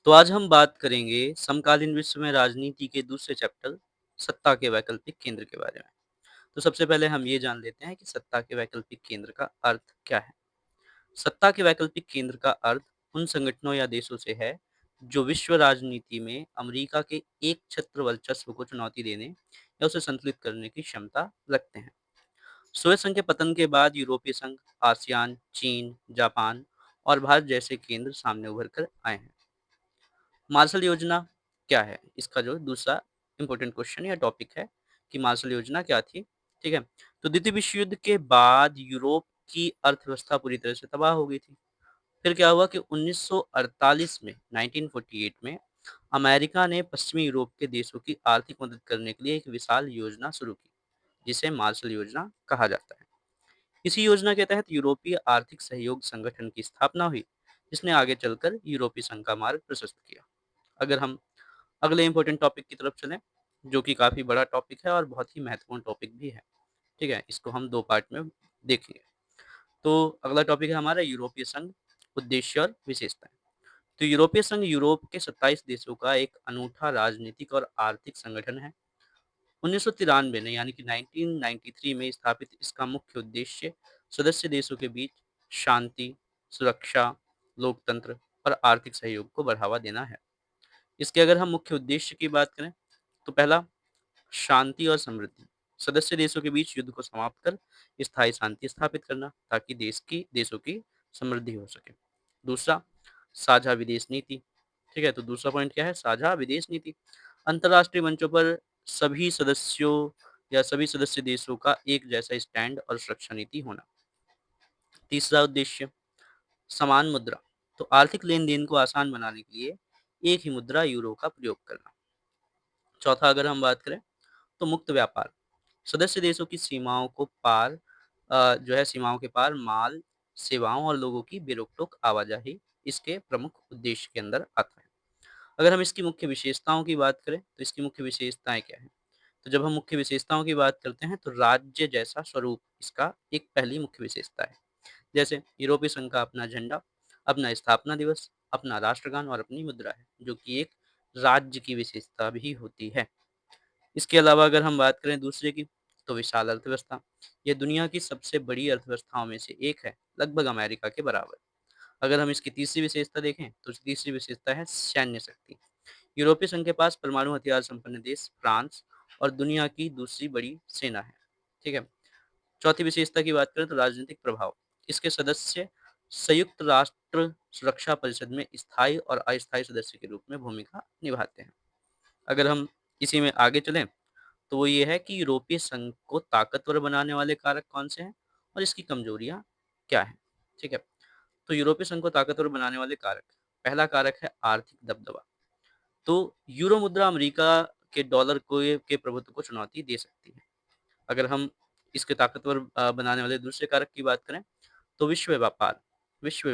तो आज हम बात करेंगे समकालीन विश्व में राजनीति के दूसरे चैप्टर सत्ता के वैकल्पिक केंद्र के बारे में। तो सबसे पहले हम ये जान लेते हैं कि सत्ता के वैकल्पिक केंद्र का अर्थ क्या है। सत्ता के वैकल्पिक केंद्र का अर्थ उन संगठनों या देशों से है जो विश्व राजनीति में अमेरिका के एक छत्र वर्चस्व को चुनौती देने या उसे संतुलित करने की क्षमता रखते हैं। सोवियत संघ के पतन के बाद यूरोपीय संघ, आसियान, चीन, जापान और भारत जैसे केंद्र सामने उभर कर आए हैं। मार्शल योजना क्या है? इसका जो दूसरा इम्पोर्टेंट क्वेश्चन या टॉपिक है कि मार्शल योजना क्या थी, ठीक है? तो द्वितीय विश्व युद्ध के बाद यूरोप की अर्थव्यवस्था पूरी तरह से तबाह हो गई थी। फिर क्या हुआ कि 1948 में 1948 में अमेरिका ने पश्चिमी यूरोप के देशों की आर्थिक मदद करने के लिए एक विशाल योजना शुरू की, जिसे मार्शल योजना कहा जाता है। इसी योजना के तहत यूरोपीय आर्थिक सहयोग संगठन की स्थापना हुई, जिसने आगे चलकर यूरोपीय संघ का मार्ग प्रशस्त किया। अगर हम अगले इम्पोर्टेंट टॉपिक की तरफ चलें, जो कि काफ़ी बड़ा टॉपिक है और बहुत ही महत्वपूर्ण टॉपिक भी है, ठीक है? इसको हम 2 पार्ट में देखेंगे। तो अगला टॉपिक है हमारा यूरोपीय संघ, उद्देश्य और विशेषताएँ। तो यूरोपीय संघ यूरोप के 27 देशों का एक अनूठा राजनीतिक और आर्थिक संगठन है। 1993 में यानी कि 1993 में स्थापित इसका मुख्य उद्देश्य सदस्य देशों के बीच शांति, सुरक्षा, लोकतंत्र और आर्थिक सहयोग को बढ़ावा देना है। इसके अगर हम मुख्य उद्देश्य की बात करें, तो पहला शांति और समृद्धि। सदस्य देशों के बीच युद्ध को समाप्त कर स्थायी शांति स्थापित करना ताकि देशों की समृद्धि हो सके। दूसरा, साझा विदेश नीति। ठीक है, तो दूसरा पॉइंट क्या है? साझा विदेश नीति। अंतर्राष्ट्रीय मंचों पर सभी सदस्य देशों का एक जैसा स्टैंड और सुरक्षा नीति होना। तीसरा उद्देश्य, समान मुद्रा। तो आर्थिक लेन-देन को आसान बनाने के लिए एक ही मुद्रा यूरो का प्रयोग करना। चौथा अगर हम बात करें, तो मुक्त व्यापार। सदस्य देशों की सीमाओं के पार माल, सेवाओं और लोगों की बेरोक-टोक आवाजाही इसके प्रमुख उद्देश्य के अंदर आता है। अगर हम इसकी मुख्य विशेषताओं की बात करें, तो इसकी मुख्य विशेषताएँ क्या हैं? तो जब हम मुख्य विशेषताओं की बात करते हैं, तो राज्य जैसा स्वरूप इसका एक पहली मुख्य विशेषता है। जैसे यूरोपीय संघ का अपना झंडा, अपना स्थापना दिवस, अपना राष्ट्रगान और अपनी मुद्रा है, जो कि एक राज्य की विशेषता भी होती है। इसके अलावा अगर हम बात करें दूसरे की, तो विशाल अर्थव्यवस्था। ये दुनिया की सबसे बड़ी अर्थव्यवस्थाओं में से एक है, लगभग अमेरिका के बराबर। अगर हम इसकी तीसरी विशेषता देखें, तो तीसरी विशेषता है सैन्य शक्ति। यूरोपीय संघ के पास परमाणु हथियार संपन्न देश फ्रांस और दुनिया की दूसरी बड़ी सेना है। ठीक है। चौथी विशेषता की बात करें तो राजनीतिक प्रभाव। इसके सदस्य संयुक्त राष्ट्र सुरक्षा परिषद में स्थायी और अस्थायी सदस्य के रूप में भूमिका निभाते हैं। अगर हम इसी में आगे चलें, तो वो ये है कि यूरोपीय संघ को ताकतवर बनाने वाले कारक कौन से हैं और इसकी कमजोरियां क्या हैं। ठीक है। तो यूरोपीय संघ को ताकतवर बनाने वाले कारक, पहला कारक है आर्थिक दबदबा। तो यूरो मुद्रा अमेरिका के डॉलर को के प्रभुत्व को चुनौती दे सकती है। अगर हम इसके ताकतवर बनाने वाले दूसरे कारक की बात करें, तो विश्व व्यापार विश्व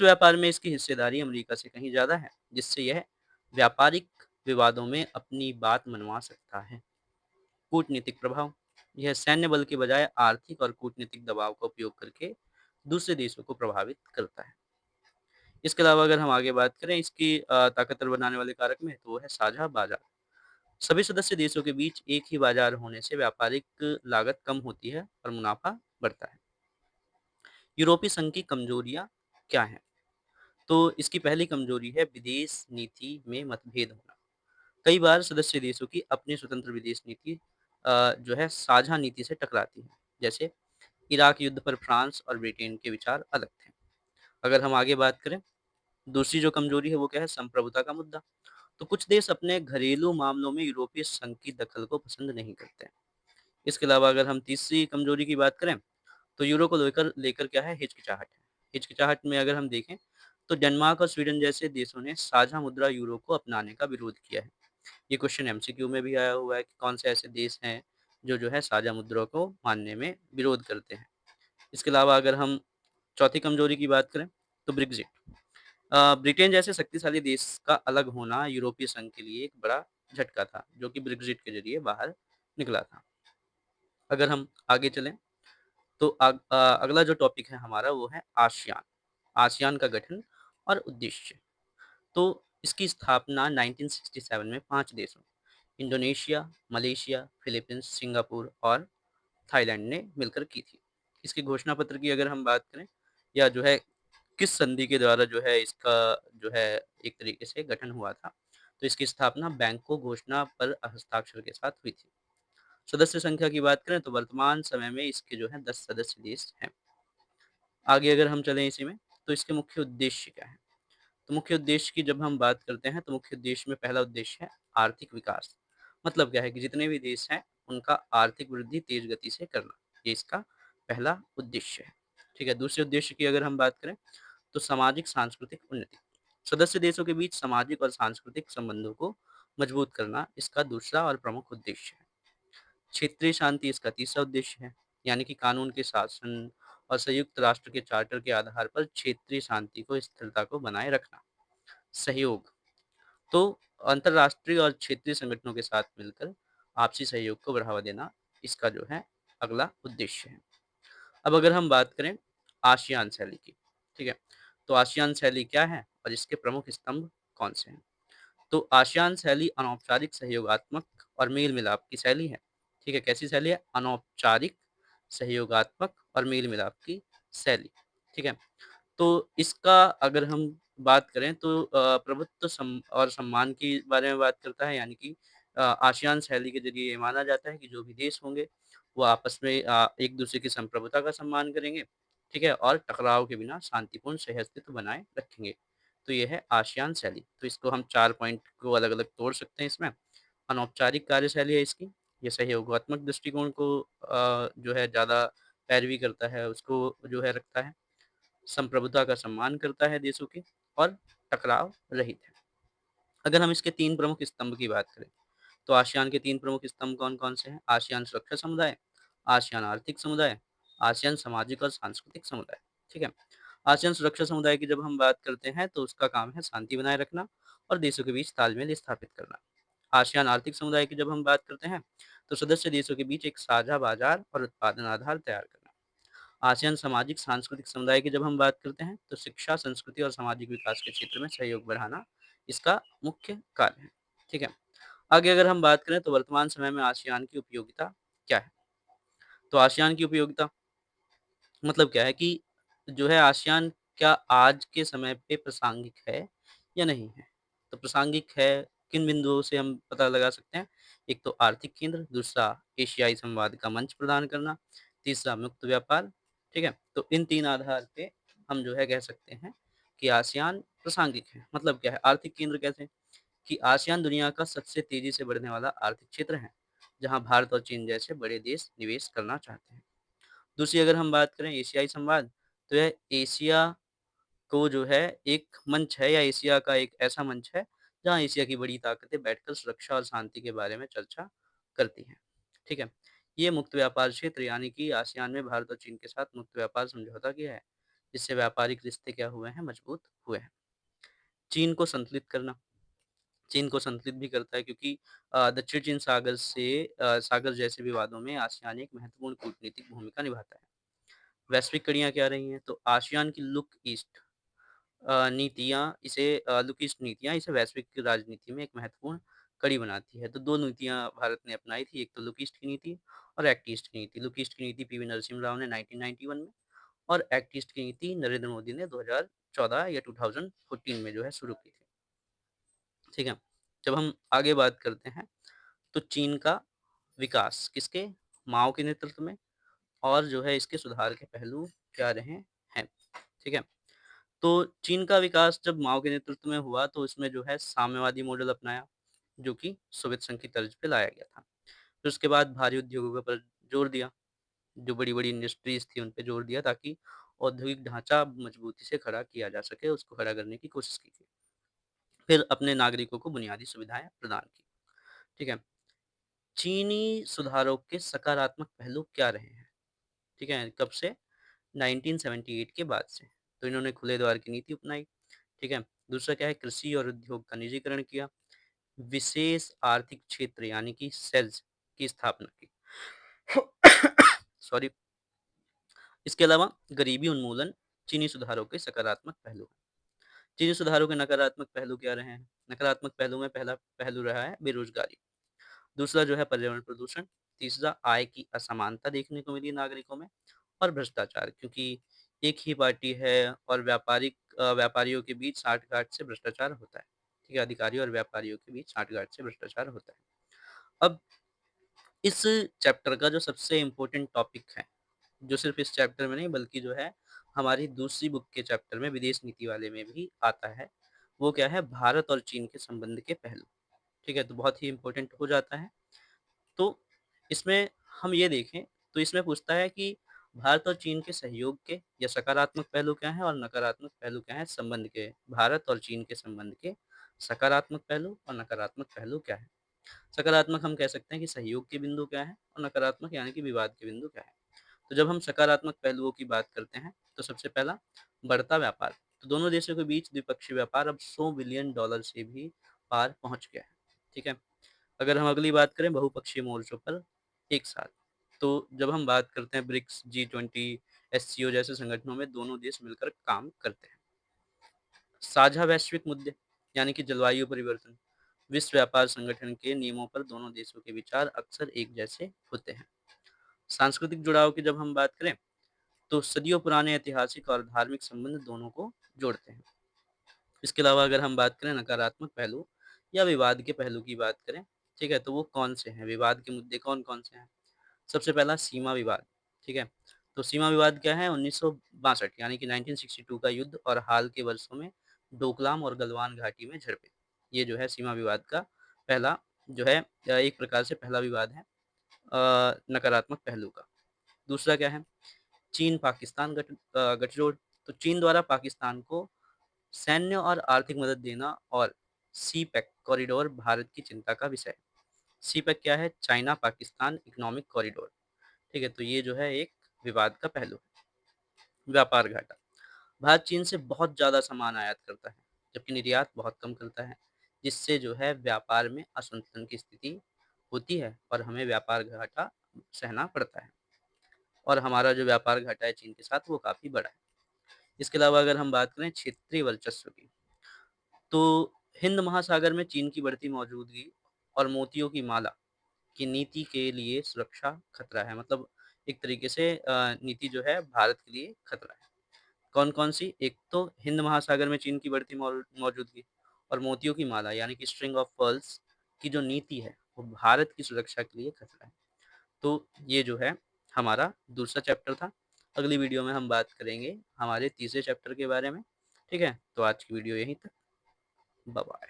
व्यापार में इसकी हिस्सेदारी अमेरिका से कहीं ज़्यादा है, जिससे यह व्यापारिक विवादों में अपनी बात मनवा सकता है। कूटनीतिक प्रभाव, यह सैन्य बल के बजाय आर्थिक और कूटनीतिक दबाव का उपयोग करके दूसरे देशों को प्रभावित करता है। इसके अलावा अगर हम आगे बात करें इसकी ताकतवर बनाने वाले कारक में, तो वो है साझा बाजार। सभी सदस्य देशों के बीच एक ही बाजार होने से व्यापारिक लागत कम होती है और मुनाफा बढ़ता है। यूरोपीय संघ की कमजोरियां क्या हैं? तो इसकी पहली कमजोरी है विदेश नीति में मतभेद होना। कई बार सदस्य देशों की अपनी स्वतंत्र विदेश नीति जो है साझा नीति से टकराती है। जैसे इराक युद्ध पर फ्रांस और ब्रिटेन के विचार अलग थे। अगर हम आगे बात करें, दूसरी जो कमजोरी है वो क्या है? संप्रभुता का मुद्दा। तो कुछ देश अपने घरेलू मामलों में यूरोपीय संघ की दखल को पसंद नहीं करते हैं। इसके अलावा अगर हम तीसरी कमजोरी की बात करें, तो यूरो को लेकर लेकर क्या है? हिचकिचाहट है। हिचकिचाहट में अगर हम देखें, तो डेनमार्क और स्वीडन जैसे देशों ने साझा मुद्रा यूरो को अपनाने का विरोध किया है। ये क्वेश्चन एमसीक्यू में भी आया हुआ है कि कौन से ऐसे देश हैं जो है साझा मुद्रा को मानने में विरोध करते हैं। इसके अलावा अगर हम चौथी कमजोरी की बात करें, तो ब्रेग्जिट। ब्रिटेन जैसे शक्तिशाली देश का अलग होना यूरोपीय संघ के लिए एक बड़ा झटका था, जो कि ब्रेग्जिट के जरिए बाहर निकला था। अगर हम आगे चलें, तो अगला जो टॉपिक है हमारा वो है आसियान। आसियान का गठन और उद्देश्य। तो इसकी स्थापना 1967 में 5 देशों इंडोनेशिया, मलेशिया, फिलीपींस, सिंगापुर और थाईलैंड ने मिलकर की थी। इसके घोषणा पत्र की अगर हम बात करें या जो है किस संधि के द्वारा जो है इसका जो है एक तरीके से गठन हुआ था, तो इसकी स्थापना बैंकॉक घोषणा पर हस्ताक्षर के साथ हुई थी। सदस्य संख्या की बात करें तो वर्तमान समय में इसके जो है 10 सदस्य देश हैं। आगे अगर हम चलें इसी में, तो इसके मुख्य उद्देश्य क्या हैं? तो मुख्य उद्देश्य की जब हम बात करते हैं तो मुख्य उद्देश्य में पहला उद्देश्य है आर्थिक विकास। मतलब क्या है कि जितने भी देश हैं उनका आर्थिक वृद्धि तेज गति से करना, ये इसका पहला उद्देश्य है। ठीक है, दूसरे उद्देश्य की अगर हम बात करें तो सामाजिक सांस्कृतिक उन्नति। सदस्य देशों के बीच सामाजिक और सांस्कृतिक संबंधों को मजबूत करना इसका दूसरा और प्रमुख उद्देश्य है। क्षेत्रीय शांति इसका तीसरा उद्देश्य है, यानी कि कानून के शासन और संयुक्त राष्ट्र के चार्टर के आधार पर क्षेत्रीय शांति को स्थिरता को बनाए रखना। सहयोग, तो अंतर्राष्ट्रीय और क्षेत्रीय संगठनों के साथ मिलकर आपसी सहयोग को बढ़ावा देना इसका जो है अगला उद्देश्य है। अब अगर हम बात करें आसियान शैली की, ठीक है, तो आसियान शैली क्या है और इसके प्रमुख स्तंभ कौन से हैं? तो आसियान शैली अनौपचारिक सहयोगात्मक और मेल मिलाप की शैली है। ठीक है, कैसी शैली है? अनौपचारिक सहयोगात्मक और मेल मिलाप की शैली। ठीक है, तो इसका अगर हम बात करें तो प्रभुत्व सम और सम्मान के बारे में बात करता है, यानी कि आसियान शैली के ज़रिए ये माना जाता है कि जो भी देश होंगे, वो आपस में एक-दूसरे की संप्रभुता का सम्मान करेंगे, ठीक है? और टकराव के बिना शांतिपूर्ण सह-अस्तित्व बनाए रखेंगे। तो ये है आसियान शैली। तो इसको हम 4 पॉइंट को अलग-अलग तोड़ सकते हैं इसमें। अनौपचारिक कार्यशैली है इसकी, ये सहयोगात्मक दृष्टिकोण को जो है ज़्यादा पैरवी करता है, उसको जो है रखता है। संप्रभुता का सम्मान करता है देशों की और टकराव रहित है। अगर हम इसके 3 प्रमुख स्तंभ की बात करें, तो आसियान के 3 प्रमुख स्तंभ कौन-कौन से हैं? आसियान सुरक्षा समुदाय, आसियान आर्थिक समुदाय, आसियान सामाजिक और सांस्कृतिक समुदाय, ठीक है? आसियान सुरक्षा समुदाय की जब हम बात करते हैं, तो उसका काम है शांति बनाए रखना और देशों के बीच तालमेल स्थापित करना। आसियान आर्थिक समुदाय की जब हम बात करते हैं, तो सदस्य देशों के बीच एक साझा बाजार और उत्पादन आधार तैयार करना। आसियान सामाजिक सांस्कृतिक समुदाय की जब हम बात करते हैं, तो शिक्षा, संस्कृति और सामाजिक विकास के क्षेत्र में सहयोग बढ़ाना इसका मुख्य कार्य है। ठीक है? आगे अगर हम बात करें तो वर्तमान समय में आसियान की उपयोगिता क्या है? तो आसियान की उपयोगिता मतलब क्या है कि जो है आसियान क्या आज के समय पे प्रासंगिक है या नहीं है? तो प्रासंगिक है, किन बिंदुओं से हम पता लगा सकते हैं? एक तो आर्थिक केंद्र, दूसरा एशियाई संवाद का मंच प्रदान करना, तीसरा मुक्त व्यापार, ठीक है? तो इन 3 आधार पे हम जो है कह सकते हैं कि आसियान प्रासंगिक है। मतलब क्या है? आर्थिक केंद्र कैसे? कि आसियान दुनिया का सबसे तेज़ी से बढ़ने वाला आर्थिक क्षेत्र है, जहाँ भारत और चीन जैसे बड़े देश निवेश करना चाहते हैं। दूसरी अगर हम बात करें एशियाई संवाद, तो यह एशिया को जो है एक मंच है या एशिया का एक ऐसा मंच है, जहाँ एशिया की बड़ी ताकतें बैठकर सुरक्षा और शांति के बारे में चर्चा करती हैं। ठीक है? ये मुक्त व्यापार क्षेत्र यानी कि आसियान में भारत और चीन के साथ मुक्त व्यापार समझौता किया है, जिससे व्यापारिक रिश्ते क्या हुए हैं, मजबूत हुए हैं। चीन को संतुलित करना, चीन को संतुलित भी करता है क्योंकि दक्षिण चीन सागर जैसे विवादों में आसियान एक महत्वपूर्ण कूटनीतिक भूमिका निभाता है। वैश्विक कड़ियाँ क्या रही हैं? तो आसियान की लुक ईस्ट लुक ईस्ट नीतियाँ इसे वैश्विक राजनीति में एक महत्वपूर्ण कड़ी बनाती है। तो 2 नीतियाँ भारत ने अपनाई थी, एक तो लुक ईस्ट की नीति और एक्ट ईस्ट की नीति। लुक ईस्ट की नीति पीवी नरसिम्हा राव ने 1991 में और एक्ट ईस्ट की नीति नरेंद्र मोदी ने 2014 या 2014 में जो है शुरू की थी। ठीक है? जब हम आगे बात करते हैं, तो चीन का विकास किसके? माओ के नेतृत्व में और जो है इसके सुधार के पहलू क्या रहे हैं। ठीक है? तो चीन का विकास जब माओ के नेतृत्व में हुआ तो इसमें जो है साम्यवादी मॉडल अपनाया, जो कि सोवियत संघ की तर्ज पे लाया गया था। फिर उसके बाद भारी उद्योगों पर जोर दिया, जो बड़ी-बड़ी इंडस्ट्रीज़ थी उन पे जोर दिया ताकि औद्योगिक ढाँचा मजबूती से खड़ा किया जा सके, उसको खड़ा करने की कोशिश की थी। फिर अपने नागरिकों को बुनियादी सुविधाएँ प्रदान की। ठीक है? चीनी सुधारों के सकारात्मक पहलू क्या रहे हैं? ठीक है? कब से? 1978 के बाद से। तो इन्होंने खुले द्वार की नीति अपनाई, ठीक है? दूसरा क्या है कृषि और उद्योग का निजीकरण किया, विशेष आर्थिक क्षेत्र यानी कि सेज़ की स्थापना की। सॉरी। इसके अलावा गरीबी उन्मूलन चीनी सुधारों के सकारात्मक पहलू हैं। चीनी सुधारों के नकारात्मक पहलू क्या रहे हैं? नकारात्मक पहलू में पहला पहलू रहा है बेरोज़गारी, दूसरा जो है पर्यावरण प्रदूषण, तीसरा आय की असमानता देखने को मिली नागरिकों में और भ्रष्टाचार, क्योंकि एक ही पार्टी है और व्यापारियों के बीच साठ-गाँठ से भ्रष्टाचार होता है। ठीक है? अधिकारियों और व्यापारियों के बीच साठ-गाँठ से भ्रष्टाचार होता है। अब इस चैप्टर का जो सबसे इम्पोर्टेंट टॉपिक है, जो सिर्फ़ इस चैप्टर में नहीं बल्कि जो है हमारी दूसरी बुक के चैप्टर में विदेश नीति वाले में भी आता है, वो क्या है भारत और चीन के संबंध के पहलू। ठीक है? तो बहुत ही इम्पोर्टेंट हो जाता है। तो इसमें हम ये देखें तो इसमें पूछता है कि भारत और चीन के सहयोग के या सकारात्मक पहलू क्या हैं और नकारात्मक पहलू क्या हैं संबंध के? भारत और चीन के संबंध के सकारात्मक पहलू और नकारात्मक पहलू क्या हैं? सकारात्मक हम कह सकते हैं कि सहयोग के बिंदु क्या हैं और नकारात्मक यानी कि विवाद के बिंदु क्या हैं। तो जब हम सकारात्मक पहलुओं की बात करते हैं तो सबसे पहला बढ़ता व्यापार। तो दोनों देशों के बीच द्विपक्षीय व्यापार अब 100 बिलियन डॉलर से भी पार पहुंच गया है। ठीक है? अगर हम अगली बात करें बहुपक्षीय मोर्चों पर एक साथ, तो जब हम बात करते हैं ब्रिक्स, G20, एससीओ जैसे संगठनों में दोनों देश मिलकर काम करते हैं। साझा वैश्विक मुद्दे यानी कि जलवायु परिवर्तन, विश्व व्यापार संगठन के नियमों पर दोनों देशों के विचार अक्सर एक जैसे होते हैं। सांस्कृतिक जुड़ाव की जब हम बात करें, तो सदियों पुराने ऐतिहासिक और धार्मिक संबंध दोनों को जोड़ते हैं। इसके अलावा अगर हम बात करें नकारात्मक पहलू या विवाद के पहलू की बात करें, ठीक है? तो वो कौन से हैं? विवाद के मुद्दे कौन-कौन से हैं? सबसे पहला सीमा विवाद, ठीक है? तो सीमा विवाद क्या है? 1962 यानी कि 1962 का युद्ध और हाल के वर्षों में डोकलाम और गलवान घाटी में झड़पें। ये जो है सीमा विवाद का पहला जो है एक प्रकार से पहला विवाद है नकारात्मक पहलू का। दूसरा क्या है? चीन-पाकिस्तान गठजोड़। तो चीन द्वारा पाकिस्तान को सैन्य और आर्थिक मदद देना और सी-पैक कॉरिडोर भारत की चिंता का विषय है। सी-पैक क्या है? China Pakistan economic corridor. ठीक है? तो ये जो है एक विवाद का पहलू है। व्यापार घाटा। भारत चीन से बहुत ज़्यादा सामान आयात करता है, जबकि निर्यात बहुत कम करता है, जिससे जो है व्यापार में असंतुलन की स्थिति होती है और हमें व्यापार घाटा सहना पड़ता है और हमारा जो व्यापार घाटा है चीन के साथ वो काफ़ी बड़ा है। इसके अलावा अगर हम बात करें क्षेत्रीय वर्चस्व की, तो हिंद महासागर में चीन की बढ़ती मौजूदगी और मोतियों की माला की नीति के लिए सुरक्षा खतरा है। मतलब एक तरीके से नीति जो है भारत के लिए खतरा है। कौन-कौन सी? एक तो हिंद महासागर में चीन की बढ़ती मौजूदगी और मोतियों की माला यानी कि स्ट्रिंग ऑफ पर्ल्स की जो नीति है, वो भारत की सुरक्षा के लिए खतरा है। तो ये जो है हमारा दूसरा चैप्टर था। अगली वीडियो में हम बात करेंगे हमारे तीसरे चैप्टर के बारे में। ठीक है? तो आज की वीडियो यहीं तक। Bye bye.